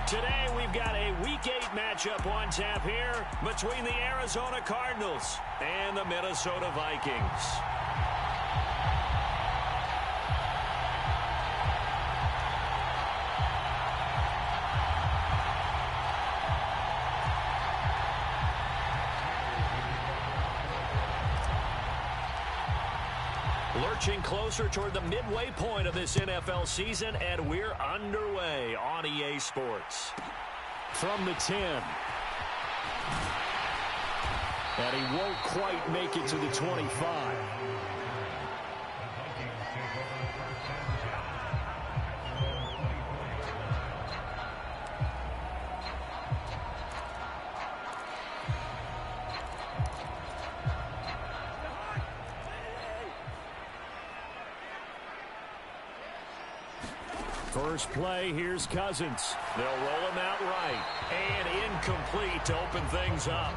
Today we've got a Week 8 matchup on tap here between the Arizona Cardinals and the Minnesota Vikings. Lurching closer toward the midway point of this NFL season, and we're underway on EA Sports. From the 10. And he won't quite make it to the 25. First play, here's Cousins. They'll roll him out right. And incomplete to open things up.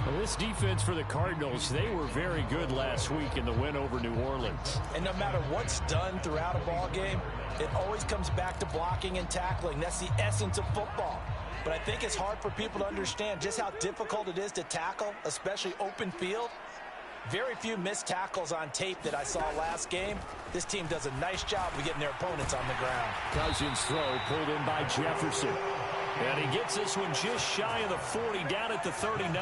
Well, this defense for the Cardinals, they were very good last week in the win over New Orleans. And no matter what's done throughout a ball game, it always comes back to blocking and tackling. That's the essence of football. But I think it's hard for people to understand just how difficult it is to tackle, especially open field. Very few missed tackles on tape that I saw last game. This team does a nice job of getting their opponents on the ground. Cousins' throw pulled in by Jefferson. And he gets this one just shy of the 40, down at the 39.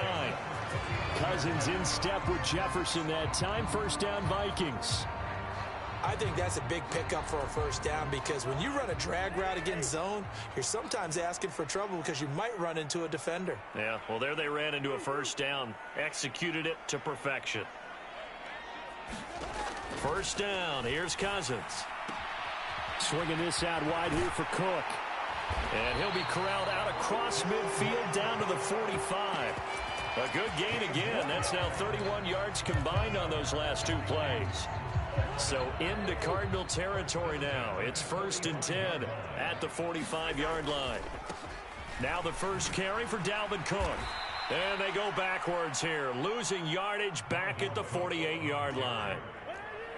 Cousins in step with Jefferson that time. First down, Vikings. I think that's a big pickup for a first down because when you run a drag route against zone, you're sometimes asking for trouble because you might run into a defender. Yeah, well, there they ran into a first down. Executed it to perfection. First down, here's Cousins. Swinging this out wide here for Cook. And he'll be corralled out across midfield down to the 45. A good gain again. That's now 31 yards combined on those last two plays. So into Cardinal territory now. It's 1st and 10 at the 45-yard line. Now the first carry for Dalvin Cook. And they go backwards here, losing yardage back at the 48-yard line.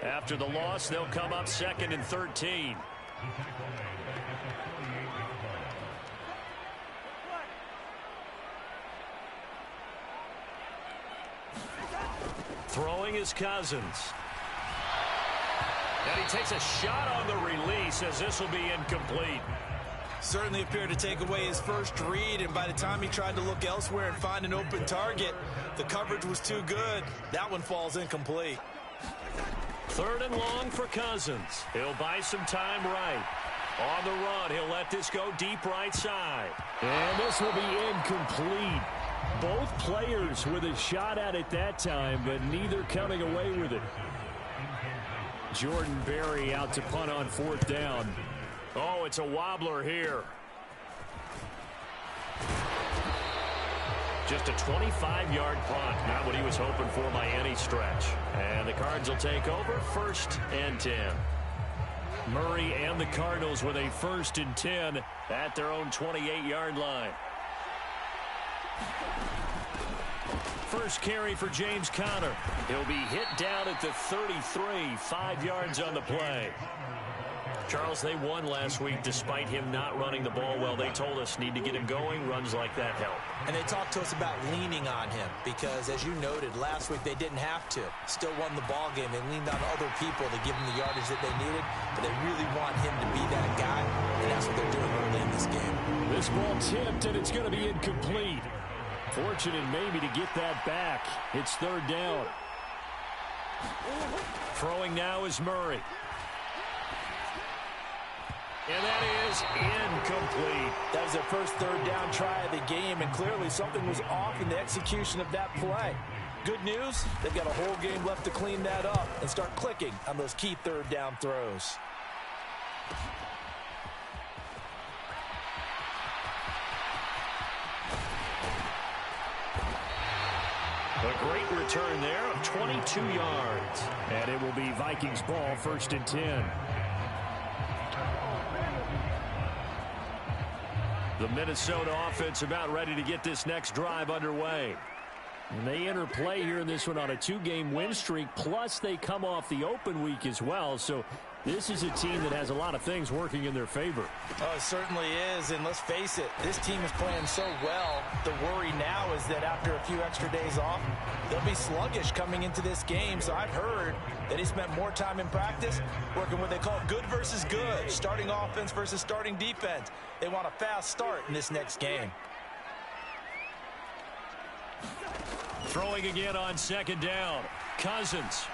After the loss, they'll come up 2nd and 13. Throwing is Cousins. And he takes a shot on the release as this will be incomplete. Certainly appeared to take away his first read, and by the time he tried to look elsewhere and find an open target, the coverage was too good. That one falls incomplete. 3rd and long for Cousins. He'll buy some time right. On the run, he'll let this go deep right side. And this will be incomplete. Both players with a shot at it that time, but neither coming away with it. Jordan Berry out to punt on 4th down. Oh, it's a wobbler here. Just a 25-yard punt. Not what he was hoping for by any stretch. And the Cards will take over 1st and 10. Murray and the Cardinals with a 1st and 10 at their own 28-yard line. First carry for James Conner. He'll be hit down at the 33, 5 yards on the play. Charles, they won last week despite him not running the ball well. They told us need to get him going. Runs like that help. And they talked to us about leaning on him because, as you noted, last week they didn't have to. Still won the ball game. They leaned on other people to give him the yardage that they needed, but they really want him to be that guy, and that's what they're doing early in this game. This ball tipped, and it's going to be incomplete. Fortunate maybe to get that back. It's 3rd down. Throwing now is Murray. And that is incomplete. That was their first 3rd down try of the game, and clearly something was off in the execution of that play. Good news, they've got a whole game left to clean that up and start clicking on those key 3rd down throws. A great return there of 22 yards. And it will be Vikings ball, 1st and 10. The Minnesota offense about ready to get this next drive underway. And they enter play here in this one on a 2-game win streak, plus they come off the open week as well. So This is a team that has a lot of things working in their favor. Oh, it certainly is, and let's face it, this team is playing so well. The worry now is that after a few extra days off, they'll be sluggish coming into this game. So I've heard that he spent more time in practice working what they call good versus good, starting offense versus starting defense. They want a fast start in this next game. Throwing again on second down. Cousins.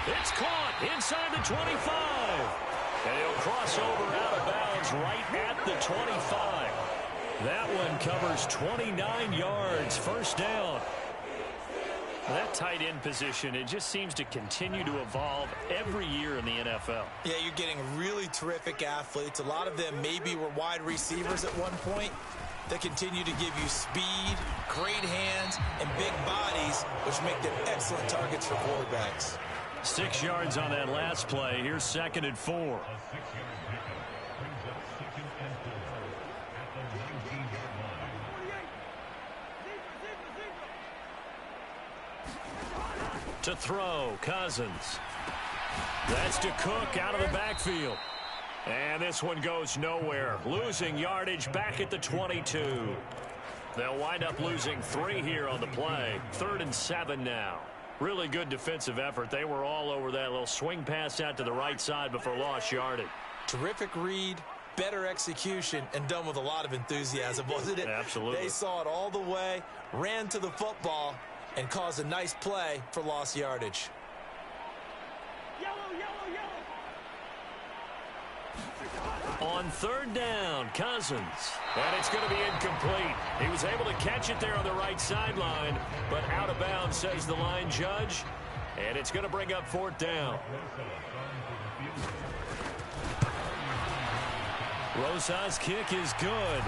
It's caught inside the 25. And he'll cross over out of bounds right at the 25. That one covers 29 yards. First down. That tight end position, it just seems to continue to evolve every year in the NFL. Yeah, you're getting really terrific athletes. A lot of them maybe were wide receivers at one point. They continue to give you speed, great hands, and big bodies, which make them excellent targets for quarterbacks. 6 yards on that last play. Here's 2nd and 4. To throw, Cousins. That's to Cook out of the backfield. And this one goes nowhere. Losing yardage back at the 22. They'll wind up losing 3 here on the play. 3rd and 7 now. Really good defensive effort. They were all over that little swing pass out to the right side before lost yardage. Terrific read, better execution, and done with a lot of enthusiasm, wasn't it? Absolutely. They saw it all the way, ran to the football, and caused a nice play for lost yardage. On 3rd down, Cousins. And it's going to be incomplete. He was able to catch it there on the right sideline, but out of bounds, says the line judge. And it's going to bring up 4th down. Rosas' kick is good.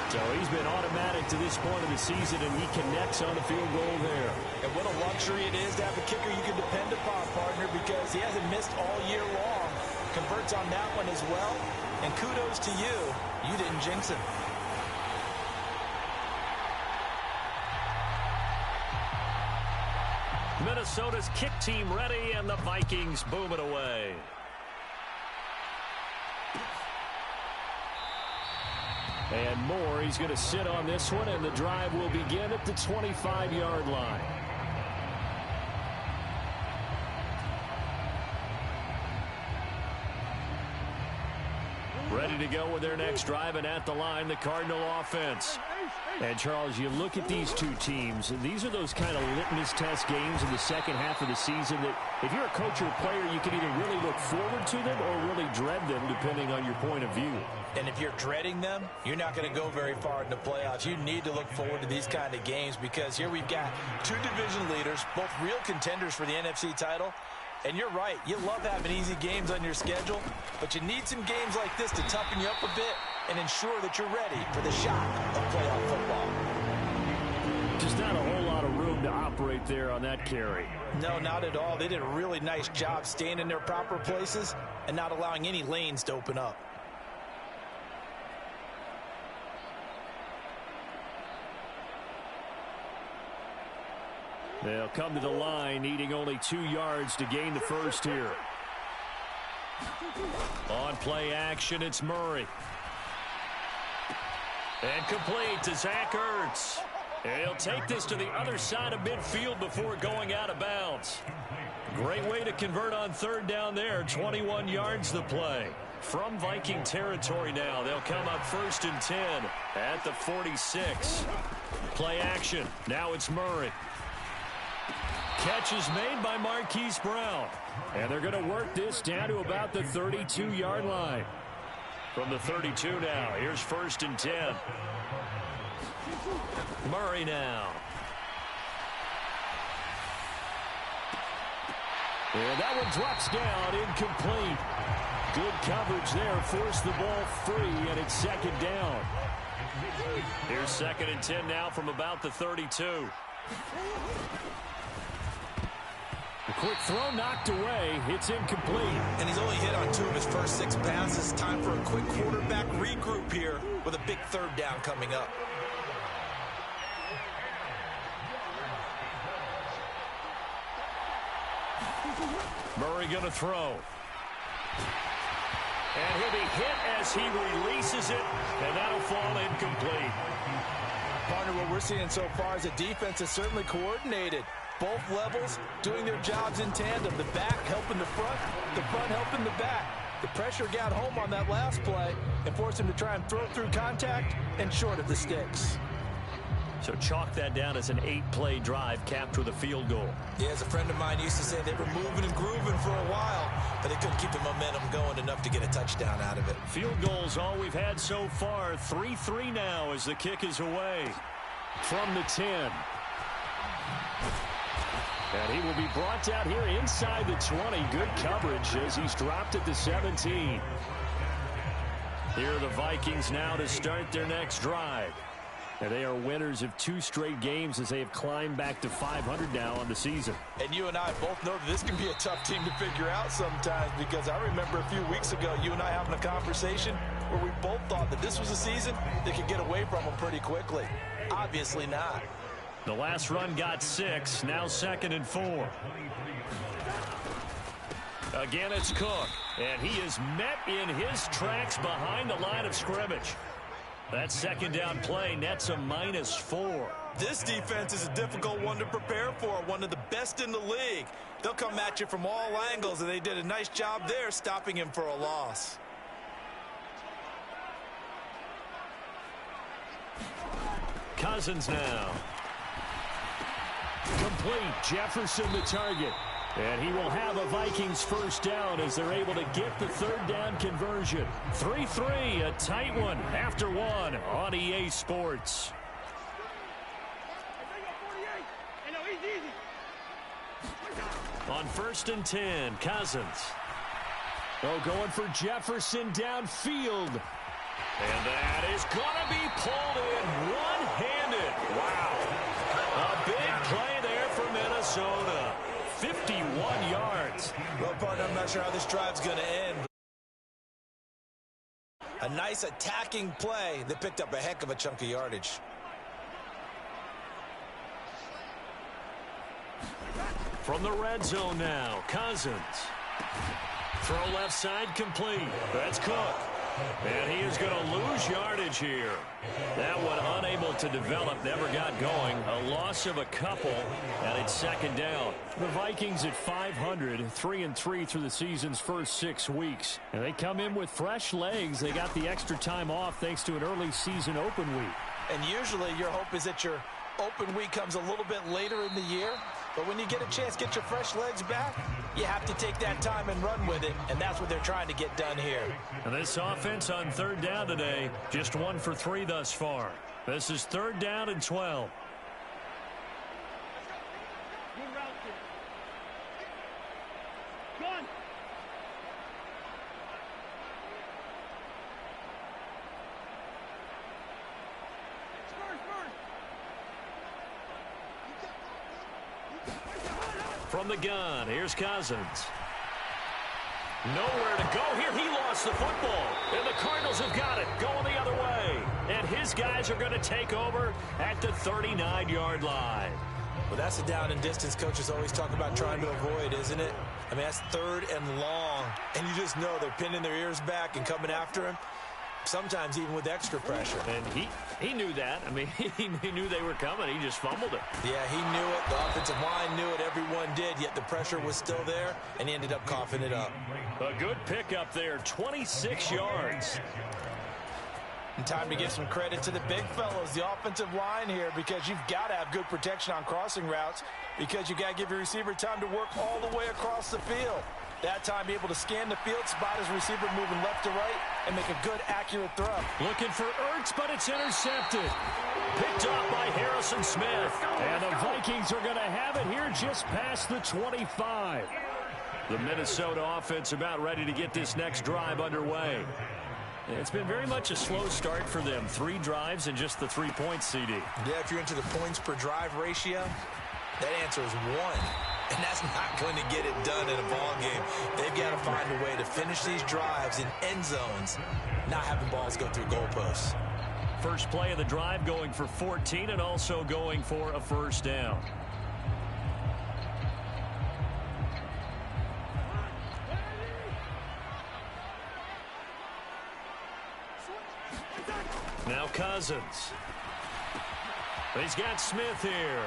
So he's been automatic to this point of the season, and he connects on the field goal there. And what a luxury it is to have a kicker you can depend upon, partner, because he hasn't missed all year long. Converts on that one as well. And kudos to you. You didn't jinx him. Minnesota's kick team ready, and the Vikings boom it away. And Moore, he's going to sit on this one, and the drive will begin at the 25-yard line. Ready to go with their next drive, and at the line, the Cardinal offense. And, Charles, you look at these two teams, these are those kind of litmus test games in the second half of the season that if you're a coach or a player, you can either really look forward to them or really dread them, depending on your point of view. And if you're dreading them, you're not going to go very far in the playoffs. You need to look forward to these kind of games because here we've got 2 division leaders, both real contenders for the NFC title. And you're right, you love having easy games on your schedule, but you need some games like this to toughen you up a bit and ensure that you're ready for the shock of playoff football. Just not a whole lot of room to operate there on that carry. No, not at all. They did a really nice job staying in their proper places and not allowing any lanes to open up. They'll come to the line, needing only 2 yards to gain the first here. On play action, it's Murray. And complete to Zach Ertz. And he'll take this to the other side of midfield before going out of bounds. Great way to convert on 3rd down there. 21 yards the play. From Viking territory now, they'll come up 1st and 10 at the 46. Play action. Now it's Murray. Catch is made by Marquise Brown. And they're going to work this down to about the 32-yard line. From the 32 now, here's 1st and 10. Murray now. And that one drops down, incomplete. Good coverage there, forced the ball free, and it's 2nd down. Here's 2nd and 10 now from about the 32. A quick throw knocked away. It's incomplete. And he's only hit on 2 of his first 6 passes. Time for a quick quarterback regroup here with a big 3rd down coming up. Murray going to throw. And he'll be hit as he releases it, and that'll fall incomplete. Partner, what we're seeing so far is the defense is certainly coordinated. Both levels doing their jobs in tandem. The back helping the front helping the back. The pressure got home on that last play and forced him to try and throw through contact and short of the sticks. So chalk that down as an 8-play drive capped with a field goal. Yeah, as a friend of mine used to say, they were moving and grooving for a while, but they couldn't keep the momentum going enough to get a touchdown out of it. Field goals all we've had so far. 3-3 now as the kick is away from the 10. And he will be brought down here inside the 20. Good coverage as he's dropped at the 17. Here are the Vikings now to start their next drive. And they are winners of 2 straight games as they have climbed back to 500 now on the season. And you and I both know that this can be a tough team to figure out sometimes, because I remember a few weeks ago you and I having a conversation where we both thought that this was a season that could get away from them pretty quickly. Obviously not. The last run got 6, now 2nd and 4. Again, it's Cook, and he is met in his tracks behind the line of scrimmage. That second down play nets a -4. This defense is a difficult one to prepare for, one of the best in the league. They'll come at you from all angles, and they did a nice job there stopping him for a loss. Cousins now. Complete. Jefferson the target. And he will have a Vikings first down as they're able to get the 3rd down conversion. 3-3, a tight one after 1 on EA Sports. On 1st and 10, Cousins. Oh, going for Jefferson downfield. And that is going to be pulled in one-handed. Wow. A big play there for Minnesota. 51 yards. Well, partner, I'm not sure how this drive's going to end. A nice attacking play that picked up a heck of a chunk of yardage. From the red zone now, Cousins. Throw left side complete. That's Cook. And he is going to lose yardage here. That one unable to develop, never got going. A loss of a couple, and it's 2nd down. The Vikings at 500, 3-3 through the season's first 6 weeks. And they come in with fresh legs. They got the extra time off thanks to an early season open week. And usually your hope is that your open week comes a little bit later in the year. But when you get a chance to get your fresh legs back, you have to take that time and run with it, and that's what they're trying to get done here. And this offense on 3rd down today, just 1 for 3 thus far. This is 3rd down and 12. From the gun, here's Cousins. Nowhere to go here. He lost the football. And the Cardinals have got it, going the other way. And his guys are going to take over at the 39-yard line. Well, that's the down and distance coaches always talk about trying to avoid, isn't it? I mean, that's 3rd and long. And you just know they're pinning their ears back and coming after him. Sometimes even with extra pressure. And he knew that. I mean, he knew they were coming. He just fumbled it. Yeah, he knew it. The offensive line knew it. Everyone did, yet the pressure was still there, and he ended up coughing it up. A good pickup there, 26 yards. And time to give some credit to the big fellows, the offensive line here, because you've got to have good protection on crossing routes, because you got to give your receiver time to work all the way across the field. That time, be able to scan the field, spot his receiver moving left to right, and make a good, accurate throw. Looking for Ertz, but it's intercepted. Picked off by Harrison Smith. And the Vikings are going to have it here just past the 25. The Minnesota offense about ready to get this next drive underway. It's been very much a slow start for them. 3 drives and just the 3 points, CD. Yeah, if you're into the points per drive ratio, that answer is 1. And that's not going to get it done in a ball game. They've got to find a way to finish these drives in end zones, not having balls go through goalposts. First play of the drive going for 14 and also going for a first down. Now Cousins. He's got Smith here.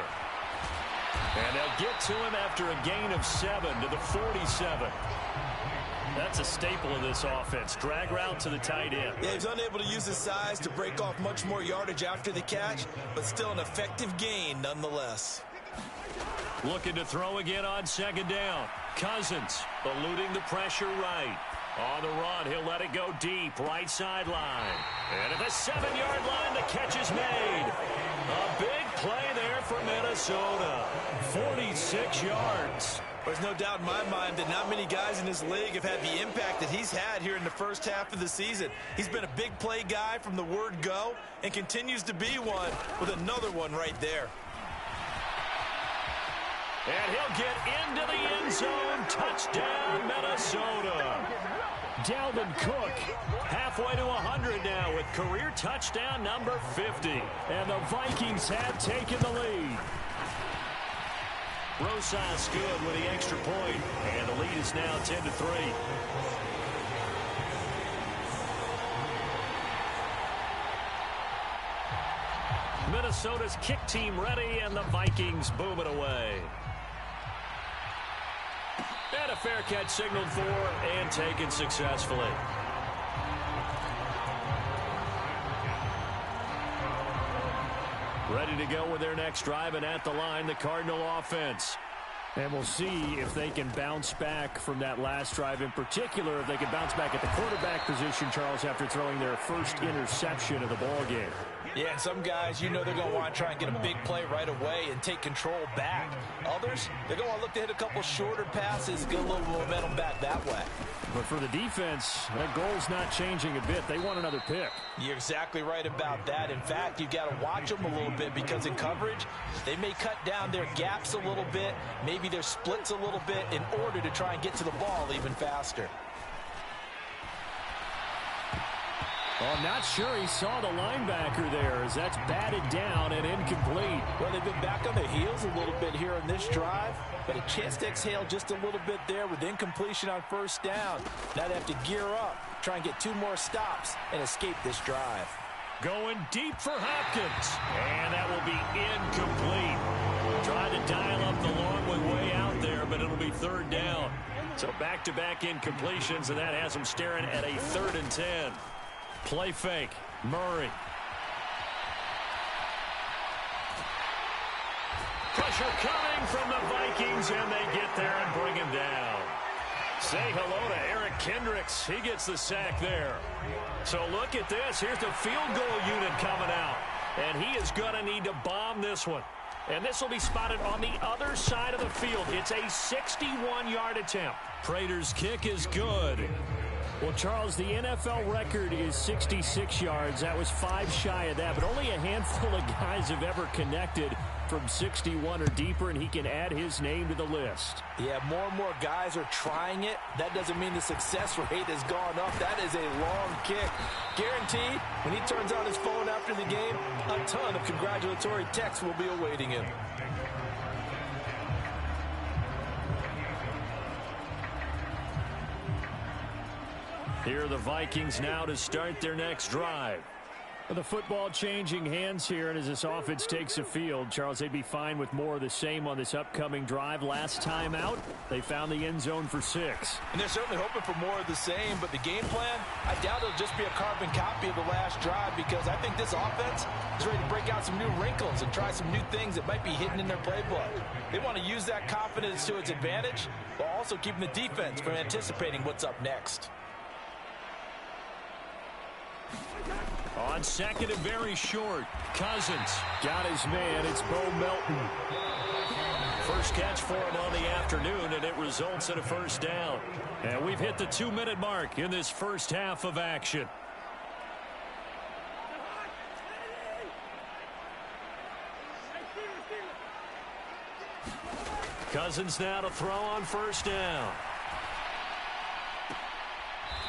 And they'll get to him after a gain of 7 to the 47. That's a staple of this offense. Drag route to the tight end. Yeah, he's unable to use his size to break off much more yardage after the catch, but still an effective gain nonetheless. Looking to throw again on second down. Cousins eluding the pressure right. On the run, he'll let it go deep, right sideline. And at the 7-yard line, the catch is made. A big play there for Minnesota. 46 yards. There's no doubt in my mind that not many guys in this league have had the impact that he's had here in the first half of the season. He's been a big play guy from the word go and continues to be one with another one right there. And he'll get into the end zone. Touchdown, Minnesota. Dalvin Cook halfway to 100 now with career touchdown number 50. And the Vikings have taken the lead. Rosas good with the extra point, and the lead is now 10-3. Minnesota's kick team ready, and the Vikings boom it away. And a fair catch signaled for and taken successfully. Ready to go with their next drive, and at the line, the Cardinal offense. And we'll see if they can bounce back from that last drive. In particular, if they can bounce back at the quarterback position, Charles, after throwing their first interception of the ball game. Yeah, and some guys, you know they're going to want to try and get a big play right away and take control back. Others, they're going to look to hit a couple shorter passes, get a little momentum back that way. But for the defense, that goal's not changing a bit. They want another pick. You're exactly right about that. In fact, you've got to watch them a little bit because in coverage, they may cut down their gaps a little bit, maybe their splits a little bit in order to try and get to the ball even faster. Oh, I'm not sure he saw the linebacker there as that's batted down and incomplete. Well, they've been back on their heels a little bit here in this drive, but a chance to exhale just a little bit there with incompletion on first down. Now they have to gear up, try and get 2 more stops and escape this drive. Going deep for Hopkins, and that will be incomplete. Trying to dial up the long one way out there, but it'll be 3rd down. So back-to-back incompletions, and that has them staring at a 3rd and 10. Play fake. Murray. Pressure coming from the Vikings, and they get there and bring him down. Say hello to Eric Kendricks. He gets the sack there. So look at this. Here's the field goal unit coming out. And he is going to need to bomb this one. And this will be spotted on the other side of the field. It's a 61-yard attempt. Prater's kick is good. Well, Charles, the NFL record is 66 yards. That was 5 shy of that, but only a handful of guys have ever connected from 61 or deeper, and he can add his name to the list. Yeah, more and more guys are trying it. That doesn't mean the success rate has gone up. That is a long kick. Guaranteed, when he turns on his phone after the game, a ton of congratulatory texts will be awaiting him. Here are the Vikings now to start their next drive. With the football changing hands here, and as this offense takes the field, Charles, they'd be fine with more of the same on this upcoming drive. Last time out, they found the end zone for 6. And they're certainly hoping for more of the same, but the game plan, I doubt it'll just be a carbon copy of the last drive because I think this offense is ready to break out some new wrinkles and try some new things that might be hidden in their playbook. They want to use that confidence to its advantage, while also keeping the defense from anticipating what's up next. On second and very short, Cousins got his man. It's Bo Melton. First catch for him on the afternoon, and it results in a 1st down. And we've hit the 2-minute mark in this first half of action. Cousins now to throw on 1st down.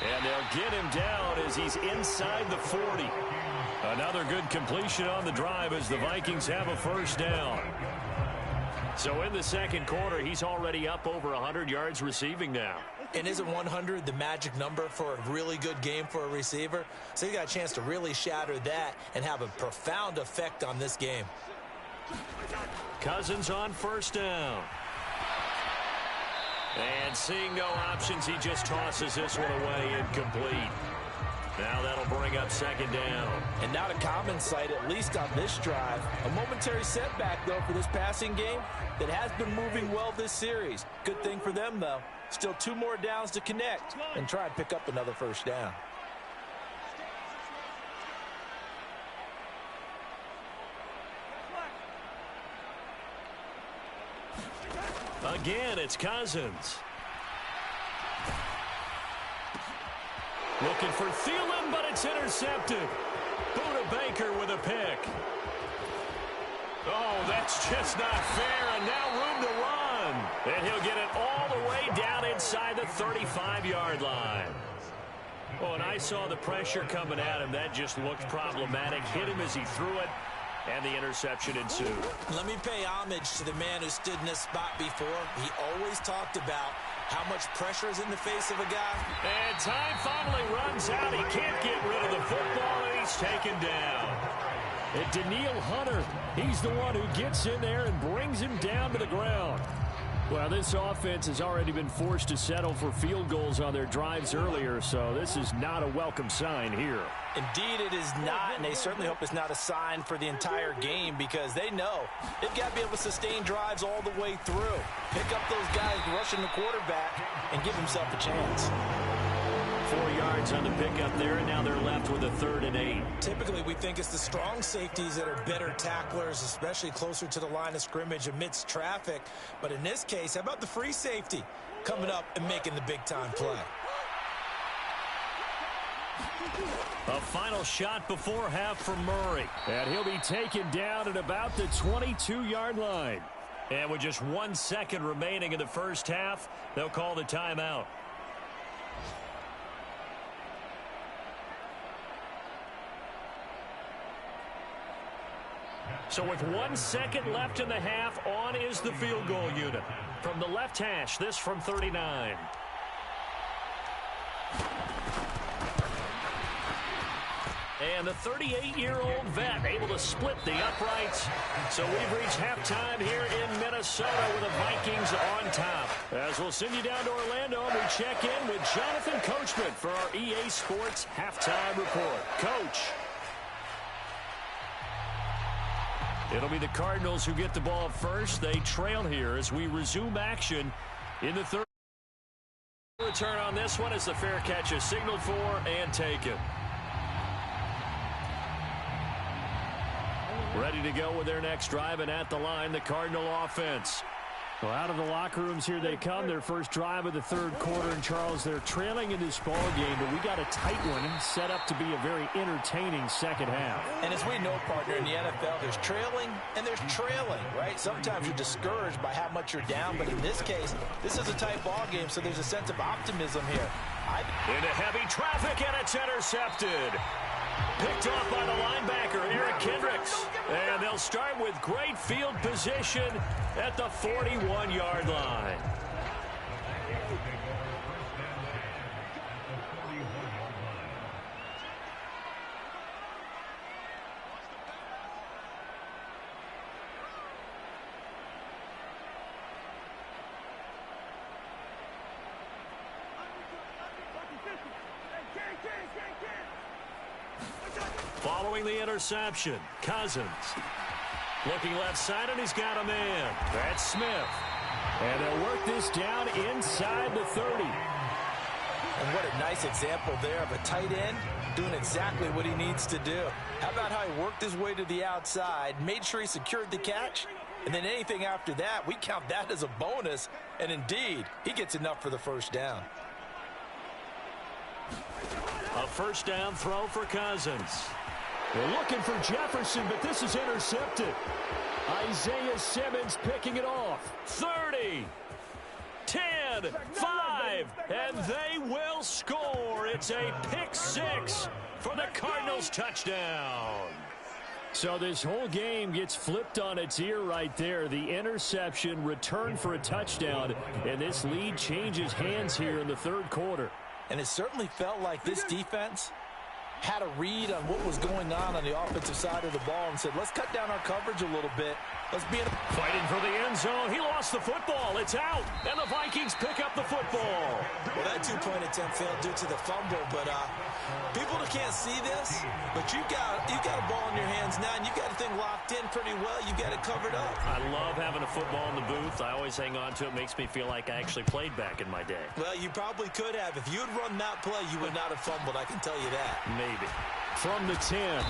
And they'll get him down as he's inside the 40. Another good completion on the drive as the Vikings have a 1st down. So in the second quarter, he's already up over 100 yards receiving now. And isn't 100 the magic number for a really good game for a receiver? So he got a chance to really shatter that and have a profound effect on this game. Cousins on first down. And seeing no options, he just tosses this one away incomplete. Now that'll bring up second down. And not a common sight, at least on this drive. A momentary setback, though, for this passing game that has been moving well this series. Good thing for them, though. Still 2 more downs to connect and try and pick up another first down. Again, it's Cousins. Looking for Thielen, but it's intercepted. Buda Baker with a pick. Oh, that's just not fair, and now room to run. And he'll get it all the way down inside the 35-yard line. Oh, and I saw the pressure coming at him. That just looked problematic. Hit him as he threw it, and the interception ensued. Let me pay homage to the man who stood in this spot before. He always talked about how much pressure is in the face of a guy. And time finally runs out. He can't get rid of the football, and he's taken down. And Danielle Hunter, he's the one who gets in there and brings him down to the ground. Well, this offense has already been forced to settle for field goals on their drives earlier, so this is not a welcome sign here. Indeed, it is not, and they certainly hope it's not a sign for the entire game because they know they've got to be able to sustain drives all the way through. Pick up those guys rushing the quarterback and give himself a chance. 4 yards on the pickup there, and now they're left with a 3rd and 8. Typically, we think it's the strong safeties that are better tacklers, especially closer to the line of scrimmage amidst traffic. But in this case, how about the free safety coming up and making the big-time play? A final shot before half for Murray. And he'll be taken down at about the 22-yard line. And with just 1 second remaining in the first half, they'll call the timeout. So with 1 second left in the half, on is the field goal unit. From the left hash, this from 39. And the 38-year-old vet able to split the uprights. So we've reached halftime here in Minnesota with the Vikings on top. As we'll send you down to Orlando, and we check in with Jonathan Coachman for our EA Sports Halftime Report. Coach. It'll be the Cardinals who get the ball first. They trail here as we resume action in the third. Return on this one as the fair catch is signaled for and taken. Ready to go with their next drive, and at the line, the Cardinal offense. Well, out of the locker rooms here they come. Their first drive of the third quarter. And, Charles, they're trailing in this ball game, but we got a tight one set up to be a very entertaining second half. And as we know, partner, in the NFL, there's trailing and there's trailing, right? Sometimes you're discouraged by how much you're down, but in this case, this is a tight ball game, so there's a sense of optimism here. Into heavy traffic, and it's intercepted. Picked off by the linebacker, Eric Kendricks. And they'll start with great field position at the 41-yard line. Following the interception, Cousins. Looking left side, and he's got a man. That's Smith. And they'll work this down inside the 30. And what a nice example there of a tight end doing exactly what he needs to do. How about how he worked his way to the outside, made sure he secured the catch, and then anything after that, we count that as a bonus. And indeed, he gets enough for the first down. A first down throw for Cousins. They're looking for Jefferson, but this is intercepted. Isaiah Simmons picking it off. 30, 10, 5, and they will score. It's a pick six for the Cardinals touchdown. So this whole game gets flipped on its ear right there. The interception, return for a touchdown, and this lead changes hands here in the third quarter. And it certainly felt like this defense had a read on what was going on the offensive side of the ball and said, let's cut down our coverage a little bit. Let's be fighting for the end zone. He lost the football. It's out, and the Vikings pick up the football. Well, that two-point attempt failed due to the fumble, but people that can't see this, but you got a ball in your hands now, and you got the thing locked in pretty well. You got it covered up. I love having a football in the booth. I always hang on to it. Makes me feel like I actually played back in my day. Well, you probably could have. If you had run that play, you would not have fumbled. I can tell you that. Maybe. From the 10.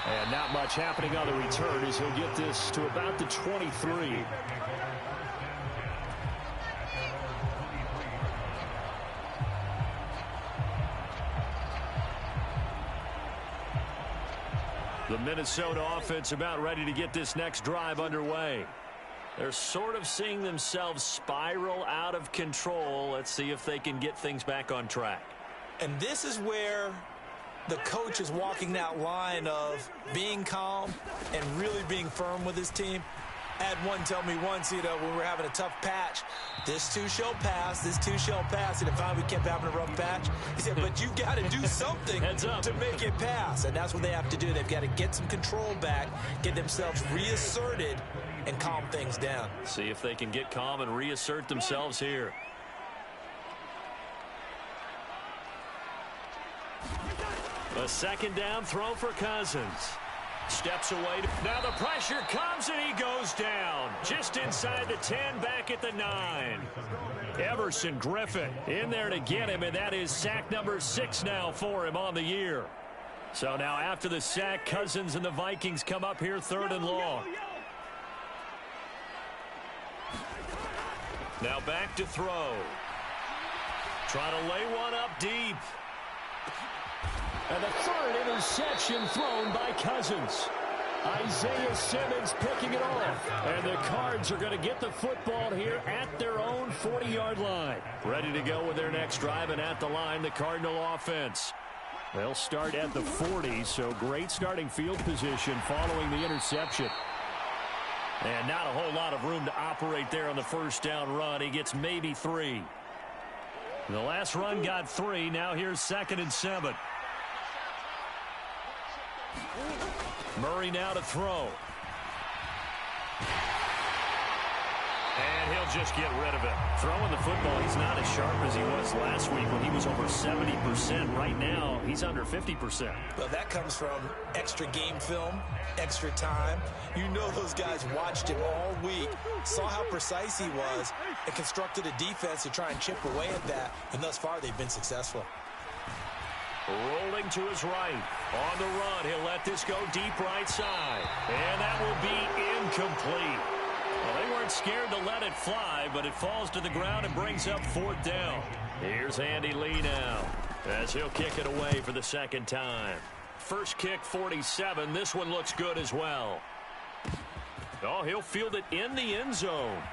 And not much happening on the return as he'll get this to about the 23. The Minnesota offense about ready to get this next drive underway. They're sort of seeing themselves spiral out of control. Let's see if they can get things back on track. And this is where the coach is walking that line of being calm and really being firm with his team. I had one tell me once, when we were having a tough patch, this too shall pass, this too shall pass. And finally we kept having a rough patch. He said, but you got to do something to make it pass. And that's what they have to do. They've got to get some control back, get themselves reasserted, and calm things down. See if they can get calm and reassert themselves here. A second down throw for Cousins. Steps away. Now the pressure comes and he goes down. Just inside the 10, back at the 9. Everson Griffin in there to get him, and that is sack number 6 now for him on the year. So now after the sack, Cousins and the Vikings come up here 3rd and long. Now back to throw. Trying to lay one up deep. And the 3rd interception thrown by Cousins. Isaiah Simmons picking it off. And the Cards are going to get the football here at their own 40-yard line. Ready to go with their next drive, and at the line, the Cardinal offense. They'll start at the 40, so great starting field position following the interception. And not a whole lot of room to operate there on the first down run. He gets maybe 3. The last run got 3. Now here's 2nd and 7. Murray now to throw. And he'll just get rid of it. Throwing the football, he's not as sharp as he was last week when he was over 70%. Right now, he's under 50%. Well, that comes from extra game film, extra time. You know those guys watched him all week, saw how precise he was, and constructed a defense to try and chip away at that. And thus far, they've been successful. Rolling to his right. On the run, he'll let this go deep right side. And that will be incomplete. Well, they weren't scared to let it fly, but it falls to the ground and brings up 4th down. Here's Andy Lee now, as he'll kick it away for the 2nd time. First kick, 47. This one looks good as well. Oh, he'll field it in the end zone.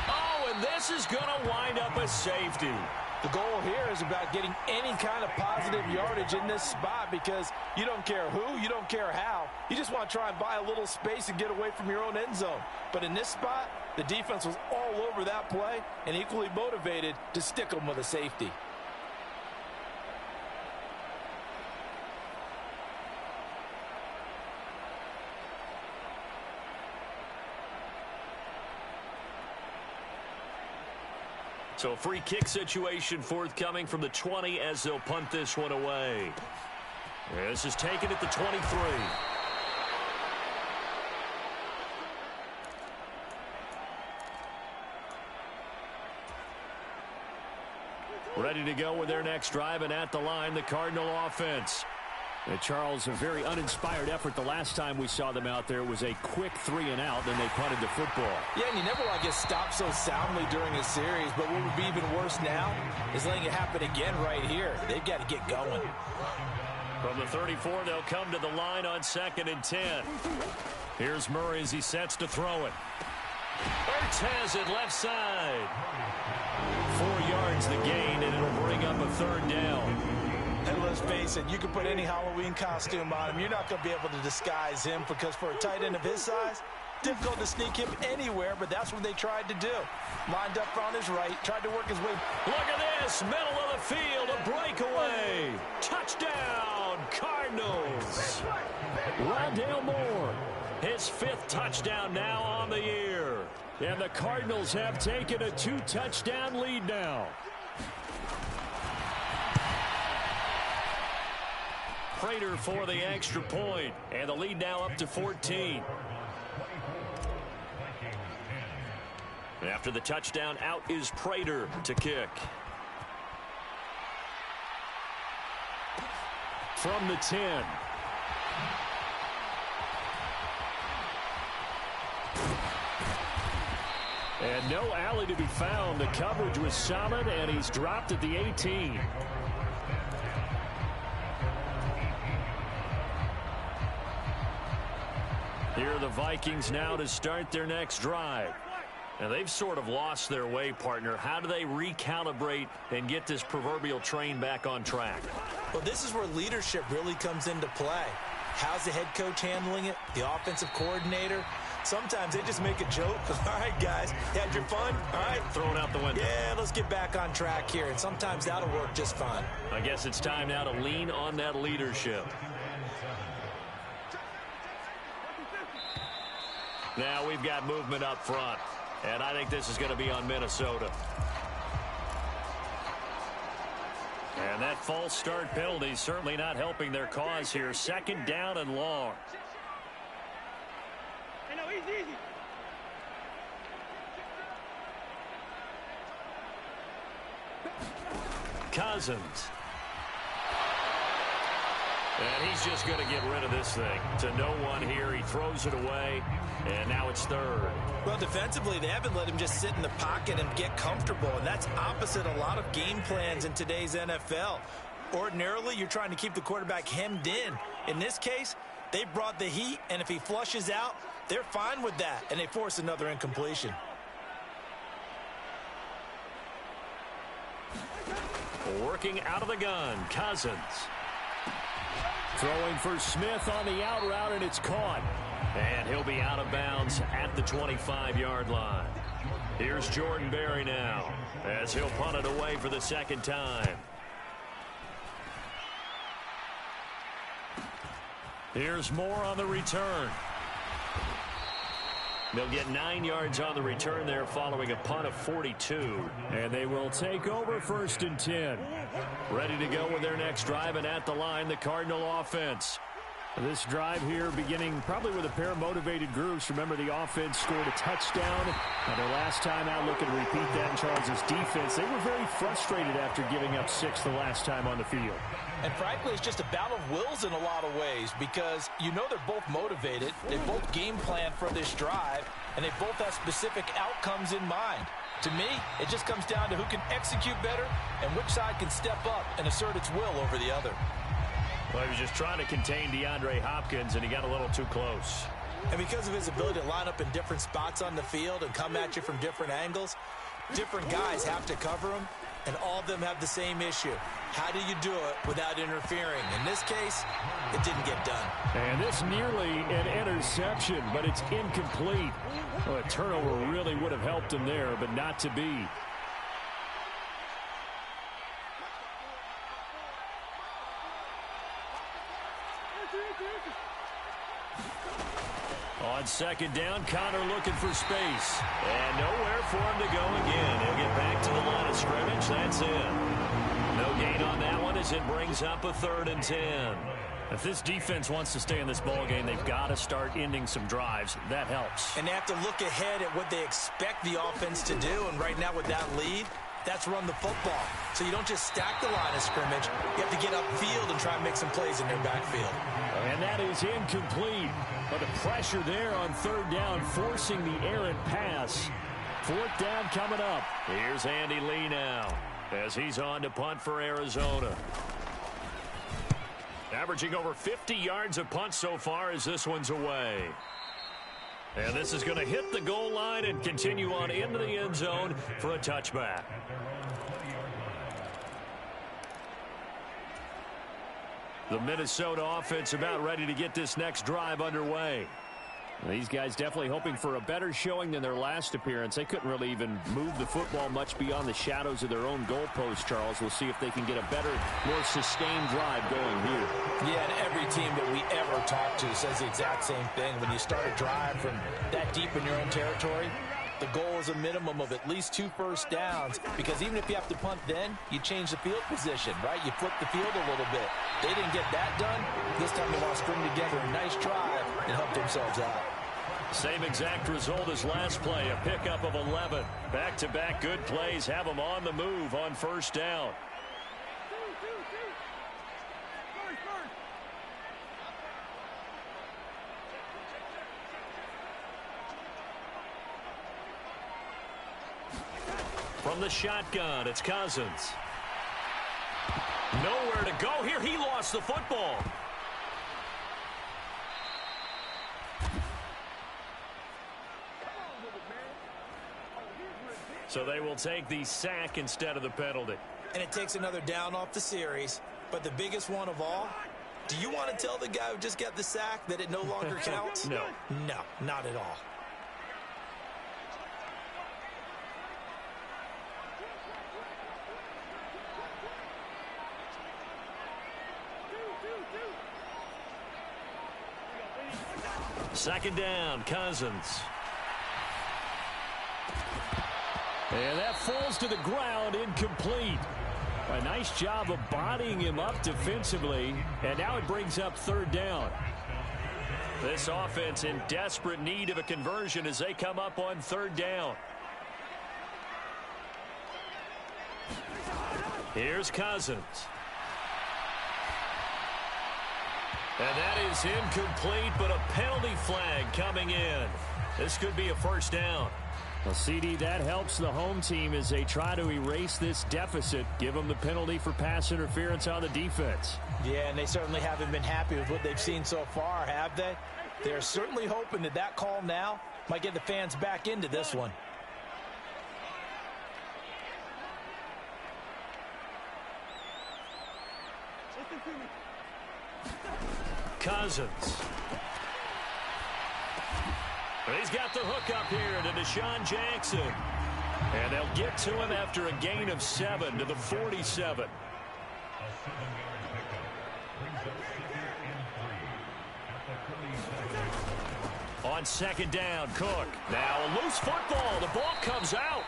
Oh, and this is going to wind up a safety. The goal here is about getting any kind of positive yardage in this spot, because you don't care who, you don't care how. You just want to try and buy a little space and get away from your own end zone. But in this spot, the defense was all over that play and equally motivated to stick them with a safety. So a free kick situation forthcoming from the 20 as they'll punt this one away. This is taken at the 23. Ready to go with their next drive, and at the line, the Cardinal offense. And Charles, a very uninspired effort the last time we saw them out there. It was a quick 3-and-out, then they punted the football. Yeah, and you never want to get stopped so soundly during a series, but what would be even worse now is letting it happen again right here. They've got to get going. From the 34, they'll come to the line on 2nd and 10. Here's Murray as he sets to throw it. Ertz has it left side. 4 yards the gain, and it'll bring up a 3rd down. And let's face it, you can put any Halloween costume on him. You're not going to be able to disguise him because for a tight end of his size, difficult to sneak him anywhere, but that's what they tried to do. Lined up on his right, tried to work his way. Look at this, middle of the field, a breakaway. Touchdown, Cardinals. Rondale Moore, his 5th touchdown now on the year. And the Cardinals have taken a 2-touchdown lead now. Prater for the extra point, and the lead now up to 14. After the touchdown, out is Prater to kick. From the 10. And no alley to be found. The coverage was solid, and he's dropped at the 18. Here are the Vikings now to start their next drive. And they've sort of lost their way, partner. How do they recalibrate and get this proverbial train back on track? Well, this is where leadership really comes into play. How's the head coach handling it? The offensive coordinator? Sometimes they just make a joke. All right, guys, had your fun? All right. Throw it out the window. Yeah, let's get back on track here. And sometimes that'll work just fine. I guess it's time now to lean on that leadership. Now we've got movement up front. And I think this is going to be on Minnesota. And that false start penalty certainly not helping their cause here. 2nd down and long. Cousins. And he's just going to get rid of this thing. To no one here. He throws it away. And now it's 3rd. Well, defensively, they haven't let him just sit in the pocket and get comfortable. And that's opposite a lot of game plans in today's NFL. Ordinarily, you're trying to keep the quarterback hemmed in. In this case, they brought the heat. And if he flushes out, they're fine with that. And they force another incompletion. Working out of the gun, Cousins. Throwing for Smith on the out route, and it's caught. And he'll be out of bounds at the 25-yard line. Here's Jordan Berry now, as he'll punt it away for the 2nd time. Here's Moore on the return. They'll get 9 yards on the return there following a punt of 42. And they will take over 1st and 10. Ready to go with their next drive, and at the line, the Cardinal offense. This drive here beginning probably with a pair of motivated groups. Remember, the offense scored a touchdown. Their last time out, looking to repeat that in Charles' defense. They were very frustrated after giving up 6 the last time on the field. And frankly, it's just a battle of wills in a lot of ways because you know they're both motivated. They both game plan for this drive, and they both have specific outcomes in mind. To me, it just comes down to who can execute better and which side can step up and assert its will over the other. Well, he was just trying to contain DeAndre Hopkins, and he got a little too close. And because of his ability to line up in different spots on the field and come at you from different angles, different guys have to cover him, and all of them have the same issue. How do you do it without interfering? In this case, it didn't get done. And this nearly an interception, but it's incomplete. Well, a turnover really would have helped him there, but not to be. On 2nd down, Connor looking for space. And nowhere for him to go again. He'll get back to the line of scrimmage. That's it. No gain on that one as it brings up a 3rd and 10. If this defense wants to stay in this ballgame, they've got to start ending some drives. That helps. And they have to look ahead at what they expect the offense to do. And right now with that lead, that's run the football. So you don't just stack the line of scrimmage. You have to get upfield and try and make some plays in their backfield. And that is incomplete. But the pressure there on 3rd down, forcing the errant pass. 4th down coming up. Here's Andy Lee now as he's on to punt for Arizona. Averaging over 50 yards of punt so far as this one's away. And this is going to hit the goal line and continue on into the end zone for a touchback. The Minnesota offense about ready to get this next drive underway. These guys definitely hoping for a better showing than their last appearance. They couldn't really even move the football much beyond the shadows of their own goalpost, Charles. We'll see if they can get a better, more sustained drive going here. Yeah, and every team that we ever talk to says the exact same thing. When you start a drive from that deep in your own territory, the goal is a minimum of at least 2 first downs, because even if you have to punt then, you change the field position, right? You flip the field a little bit. They didn't get that done. This time they want to string together a nice drive and help themselves out. Same exact result as last play, a pickup of 11. Back-to-back good plays have them on the move on first down. From the shotgun, it's Cousins. Nowhere to go here. He lost the football. So they will take the sack instead of the penalty. And it takes another down off the series. But the biggest one of all, do you want to tell the guy who just got the sack that it no longer counts? No. No, not at all. Second down, Cousins. And that falls to the ground, incomplete. A nice job of bodying him up defensively, and now it brings up third down. This offense in desperate need of a conversion as they come up on third down. Here's Cousins. And that is incomplete, but a penalty flag coming in. This could be a first down. Well, CD, that helps the home team as they try to erase this deficit, give them the penalty for pass interference on the defense. Yeah, and they certainly haven't been happy with what they've seen so far, have they? They're certainly hoping that that call now might get the fans back into this one. Cousins. He's got the hook up here to Deshaun Jackson. And they'll get to him after a gain of 7 to the 47. On second down, Cook. Now a loose football. The ball comes out.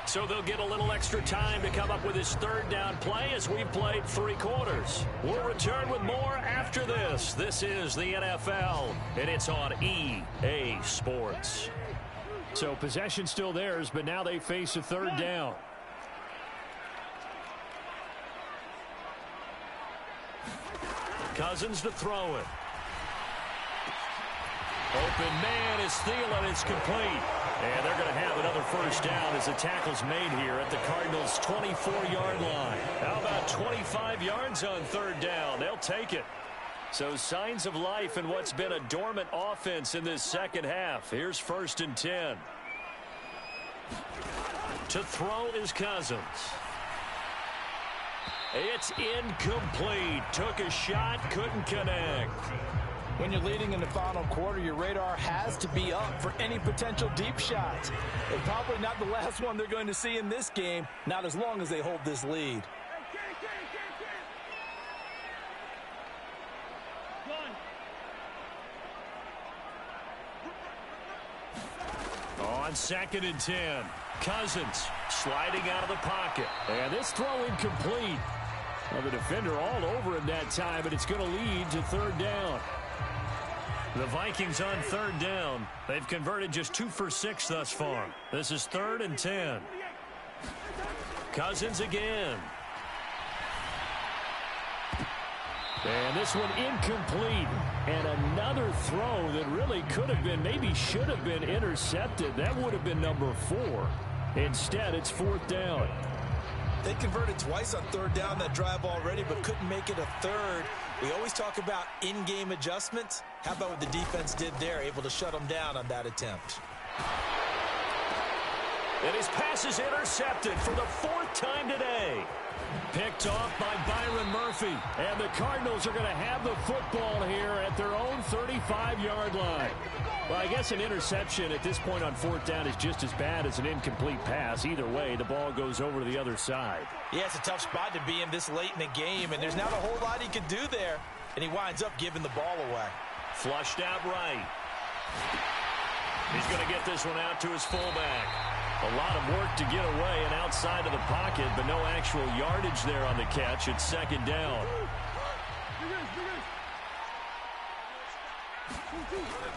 So they'll get a little extra time to come up with his third down play as we've played 3 quarters. We'll return with more after this. This is the NFL, and it's on EA Sports. So possession still theirs, but now they face a third down. Cousins to throw it. Open man is Thielen. It's complete. And they're going to have another first down as the tackle's made here at the Cardinals' 24-yard line. How about 25 yards on third down? They'll take it. So signs of life in what's been a dormant offense in this second half. Here's first and 10. To throw is Cousins. It's incomplete. Took a shot, couldn't connect. When you're leading in the final quarter, your radar has to be up for any potential deep shots. And probably not the last one they're going to see in this game, not as long as they hold this lead. On second and 10, Cousins sliding out of the pocket. And this throw incomplete. Well, the defender all over him that time, but it's going to lead to third down. The Vikings on third down. They've converted just 2 for 6 thus far. This is third and 10. Cousins again. And this one incomplete. And another throw that really could have been, maybe should have been intercepted. That would have been number 4. Instead, it's fourth down. They converted twice on third down that drive already, but couldn't make it a third. We always talk about in-game adjustments. How about what the defense did there, able to shut them down on that attempt? And his pass is intercepted for the 4th time today. Picked off by Byron Murphy. And the Cardinals are going to have the football here at their own 35-yard line. Well, I guess an interception at this point on fourth down is just as bad as an incomplete pass. Either way, the ball goes over to the other side. Yeah, it's a tough spot to be in this late in the game, and there's not a whole lot he can do there. And he winds up giving the ball away. Flushed out right. He's going to get this one out to his fullback. A lot of work to get away and outside of the pocket, but no actual yardage there on the catch. It's second down.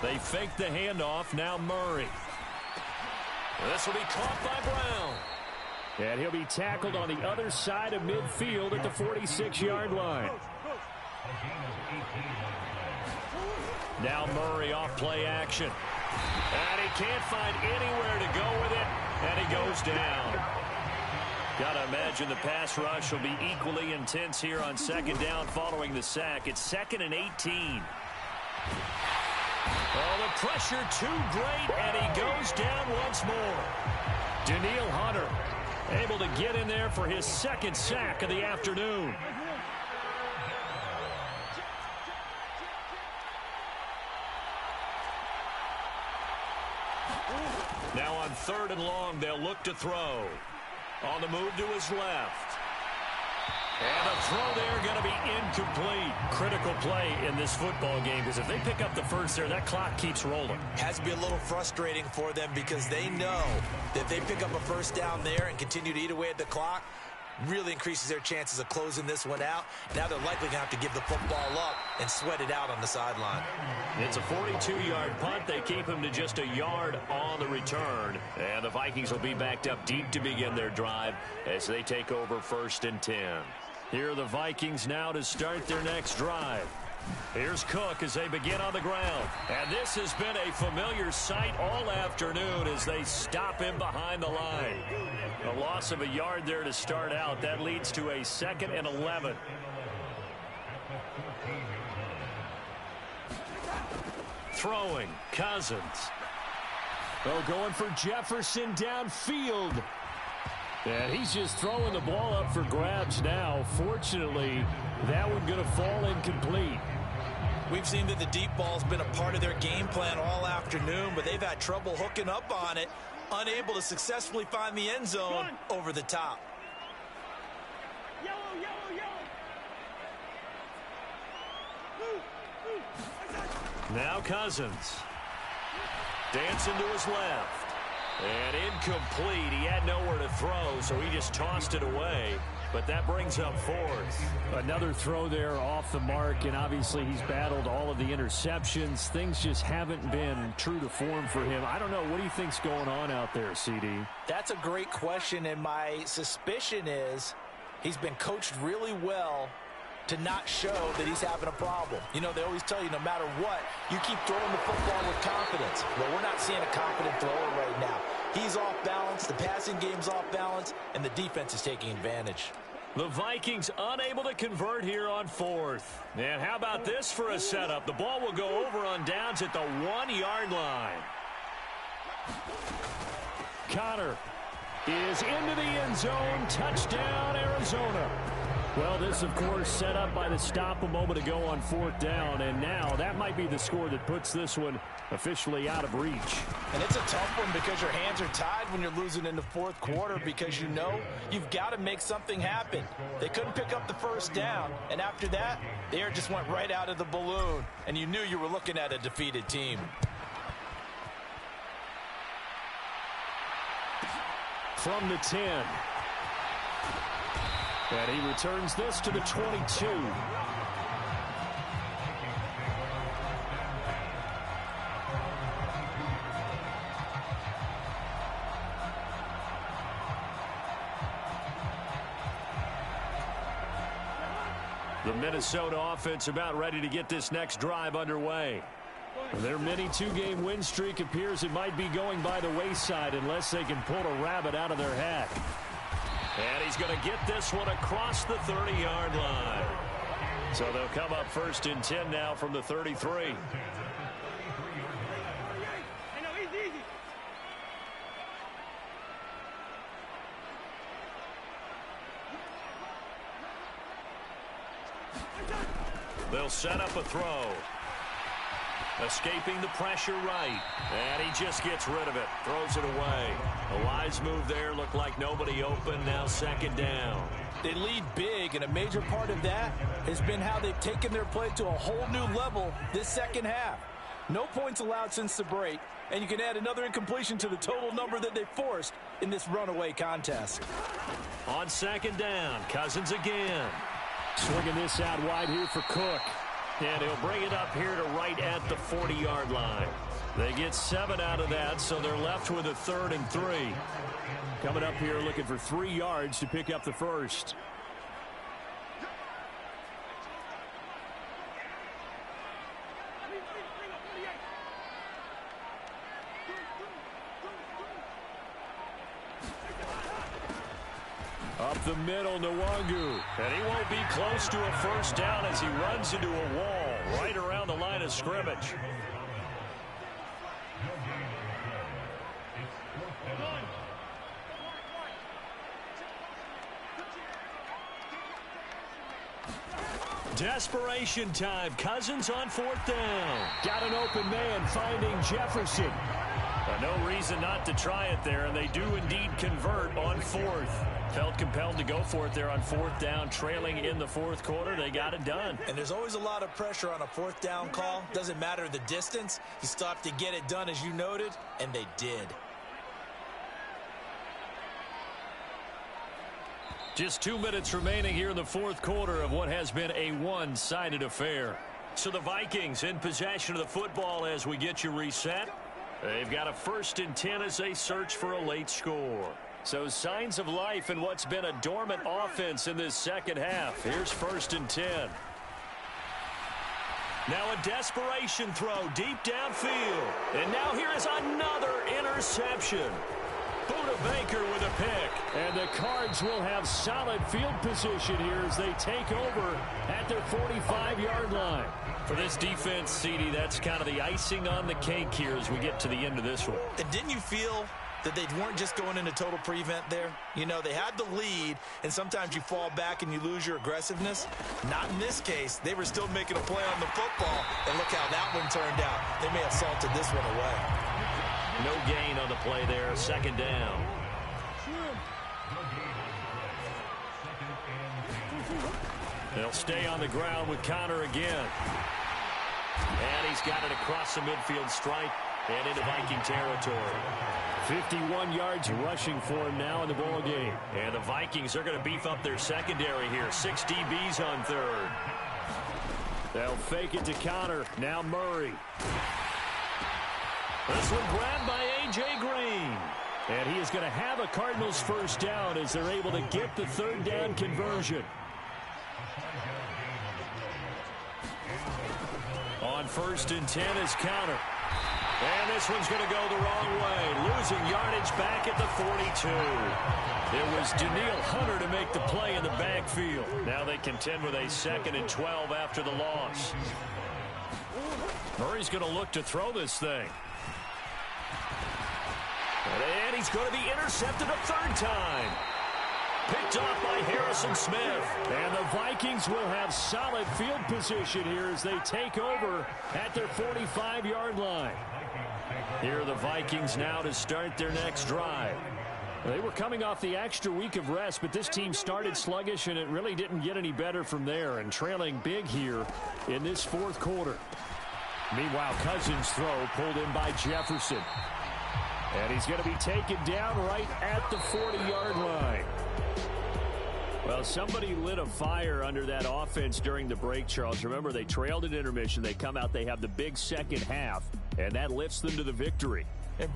They fake the handoff. Now Murray. This will be caught by Brown. And he'll be tackled on the other side of midfield at the 46-yard line. Now Murray off play action. And he can't find anywhere to go with it. And he goes down. Got to imagine the pass rush will be equally intense here on second down following the sack. It's 2nd and 18. Oh, the pressure too great, and he goes down once more. Danielle Hunter able to get in there for his second sack of the afternoon. Now on 3rd and long, they'll look to throw. On the move to his left. And the throw there going to be incomplete. Critical play in this football game, because if they pick up the first there, that clock keeps rolling. Has to be a little frustrating for them because they know that if they pick up a first down there and continue to eat away at the clock, really increases their chances of closing this one out. Now they're likely going to have to give the football up and sweat it out on the sideline. It's a 42-yard punt. They keep him to just a yard on the return. And the Vikings will be backed up deep to begin their drive as they take over 1st and 10. Here are the Vikings now to start their next drive. Here's Cook as they begin on the ground. And this has been a familiar sight all afternoon as they stop him behind the line. A loss of a yard there to start out. That leads to a 2nd and 11. Throwing, Cousins. Oh, going for Jefferson downfield. And he's just throwing the ball up for grabs now. Fortunately, that one going to fall incomplete. We've seen that the deep ball's been a part of their game plan all afternoon, but they've had trouble hooking up on it, unable to successfully find the end zone over the top. Now Cousins. Dancing to his left. And incomplete. He had nowhere to throw, so he just tossed it away. But that brings up 4th. Another throw there off the mark, and obviously he's battled all of the interceptions. Things just haven't been true to form for him. I don't know. What do you think's going on out there, CD? That's a great question, and my suspicion is he's been coached really well to not show that he's having a problem. You know, they always tell you no matter what, you keep throwing the football with confidence. Well, we're not seeing a confident thrower right now. He's off balance, the passing game's off balance, and the defense is taking advantage. The Vikings unable to convert here on 4th. And how about this for a setup? The ball will go over on downs at the 1-yard line. Connor is into the end zone. Touchdown, Arizona. Well, this, of course, set up by the stop a moment ago on 4th down, and now that might be the score that puts this one officially out of reach. And it's a tough one because your hands are tied when you're losing in the 4th quarter because you know you've got to make something happen. They couldn't pick up the first down, and after that, the air just went right out of the balloon, and you knew you were looking at a defeated team. From the 10. And he returns this to the 22. The Minnesota offense about ready to get this next drive underway. Their mini 2-game win streak appears it might be going by the wayside unless they can pull a rabbit out of their hat. And he's going to get this one across the 30-yard line. So they'll come up 1st and 10 now from the 33. They'll set up a throw. Escaping the pressure right. And he just gets rid of it. Throws it away. A wise move there. Looked like nobody open. Now second down. They lead big, and a major part of that has been how they've taken their play to a whole new level this second half. No points allowed since the break, and you can add another incompletion to the total number that they forced in this runaway contest. On second down, Cousins again. Swinging this out wide here for Cook. And he'll bring it up here to right at the 40-yard line. They get 7 out of that, so they're left with a 3rd and 3. Coming up here looking for 3 yards to pick up the first. Up the middle, Nwangu. And he won't be close to a first down as he runs into a wall right around the line of scrimmage. Desperation time. Cousins on 4th down. Got an open man finding Jefferson. No reason not to try it there, and they do indeed convert on 4th. Felt compelled to go for it there on 4th down, trailing in the 4th quarter. They got it done. And there's always a lot of pressure on a 4th down call. Doesn't matter the distance. You stop to get it done, as you noted, and they did. Just 2 minutes remaining here in the 4th quarter of what has been a one-sided affair. So the Vikings in possession of the football as we get you reset. They've got a 1st and 10 as they search for a late score. So signs of life in what's been a dormant offense in this second half. Here's 1st and 10. Now a desperation throw deep downfield. And now here is another interception. Buda Baker with a pick. And the Cards will have solid field position here as they take over at their 45-yard line. For this defense, CD, that's kind of the icing on the cake here as we get to the end of this one. And didn't you feel that they weren't just going into total prevent there? You know, they had the lead, and sometimes you fall back and you lose your aggressiveness. Not in this case. They were still making a play on the football, and look how that one turned out. They may have salted this one away. No gain on the play there, 2nd down. They'll stay on the ground with Connor again. And he's got it across the midfield stripe and into Viking territory. 51 yards rushing for him now in the ball game. And the Vikings are going to beef up their secondary here. 6 DBs on 3rd. They'll fake it to Connor. Now Murray. This one grabbed by A.J. Green. And he is going to have a Cardinals 1st down as they're able to get the 3rd down conversion. On 1st and 10 is Connor. And this one's going to go the wrong way. Losing yardage back at the 42. It was Daniil Hunter to make the play in the backfield. Now they contend with a 2nd and 12 after the loss. Murray's going to look to throw this thing. And he's going to be intercepted a 3rd time. Picked off by Harrison Smith. And the Vikings will have solid field position here as they take over at their 45-yard line. Here are the Vikings now to start their next drive. They were coming off the extra week of rest, but this team started sluggish, and it really didn't get any better from there, and trailing big here in this 4th quarter. Meanwhile, Cousins' throw pulled in by Jefferson. And he's going to be taken down right at the 40-yard line. Well, somebody lit a fire under that offense during the break, Charles. Remember, they trailed at intermission. They come out, they have the big second half, and that lifts them to the victory. And